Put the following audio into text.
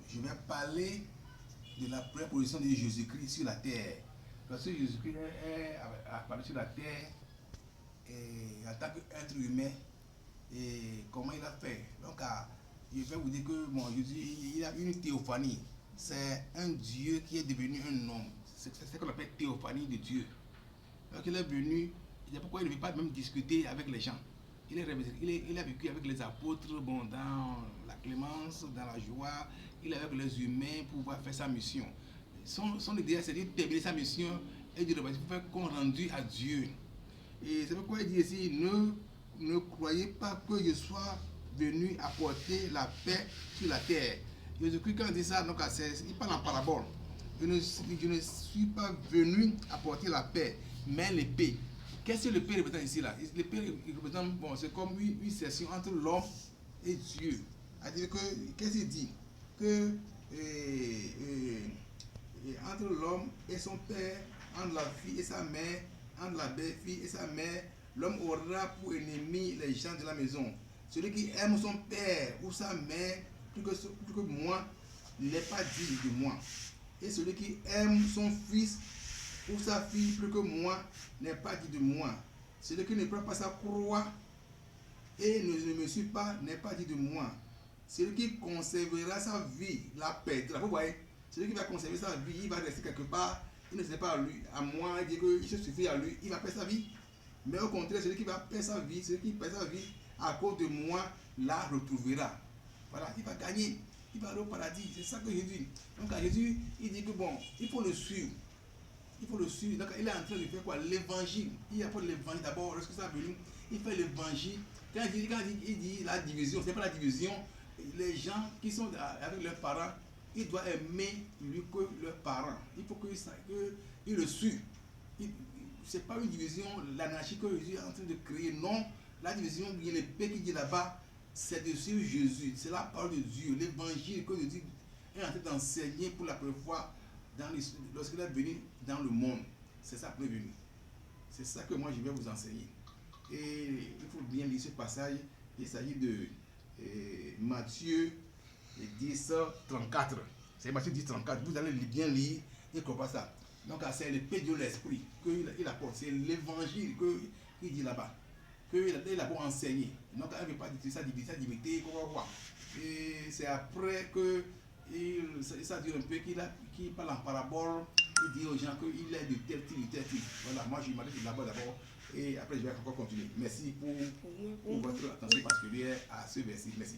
je vais parler de la première position de Jésus-Christ sur la terre. Parce que Jésus-Christ est apparu sur la terre en tant qu'être humain. Et comment il a fait? Donc, je vais vous dire que bon, Jésus, il a une théophanie. C'est un Dieu qui est devenu un homme. C'est ce qu'on appelle théophanie de Dieu. Donc, il est venu, c'est pourquoi il ne veut pas même discuter avec les gens. Il a vécu avec les apôtres, bon, dans la clémence, dans la joie. Il est avec les humains pour pouvoir faire sa mission. Son idée, c'est de terminer sa mission et de faire compte rendu à Dieu. Et c'est pourquoi il dit ici, ne croyez pas que je sois venu apporter la paix sur la terre. Jésus-Christ, quand il dit ça, donc, il parle en parabole. Je ne suis pas venu apporter la paix, mais l'épée. Qu'est-ce que l'épée représente ici là? L'épée représente, bon, c'est comme une session entre l'homme et Dieu. C'est-à-dire que, qu'est-ce qu'il dit? Que entre l'homme et son père, entre la fille et sa mère, entre la belle-fille et sa mère, l'homme aura pour ennemi les gens de la maison. Celui qui aime son père ou sa mère plus que moi n'est pas digne de moi. Et celui qui aime son fils ou sa fille plus que moi n'est pas digne de moi. Celui qui ne prend pas sa croix et ne me suit pas n'est pas digne de moi. Celui qui conservera sa vie la perdra. Vous voyez, celui qui va conserver sa vie, il va rester quelque part, il ne sait pas à lui, à moi, il dit qu'il se suffit à lui, il va perdre sa vie. Mais au contraire, celui qui va perdre sa vie, celui qui perd sa vie à cause de moi, la retrouvera. Voilà, il va gagner, il va aller au paradis. C'est ça que Jésus dit. Donc à Jésus, il dit que bon, il faut le suivre. Il faut le suivre. Donc il est en train de faire quoi? L'évangile. Il apporte l'évangile d'abord. Lorsque ça venu, il fait l'évangile. Quand il dit la division, ce n'est pas la division. Les gens qui sont avec leurs parents, ils doivent aimer lui que leurs parents. Il faut qu'ils le suivent. Ce n'est pas une division, l'anarchie que Jésus est en train de créer. Non, la division, il y a l'épée qui dit là-bas, c'est de suivre Jésus. C'est la parole de Dieu, l'évangile que Jésus est en train d'enseigner pour la première fois lorsqu'il est venu dans le monde. C'est sa première venue. C'est ça que moi je vais vous enseigner. Et il faut bien lire ce passage. Il s'agit de Matthieu 10, 34. C'est Matthieu 10, 34. Vous allez bien lire et comprendre ça. Donc c'est l'épée de l'esprit qu'il apporte. C'est l'évangile qu'il dit là-bas. Qu'il a beau enseigner. Donc il ne veut pas dire ça, divinité, quoi. Et c'est après que ça dure un peu qu'il parle en parabole. Il dit aux gens qu'il est de tel type. Voilà, moi je m'arrête là-bas d'abord. Et après je vais encore continuer. Merci pour votre attention particulière à ce verset. Merci.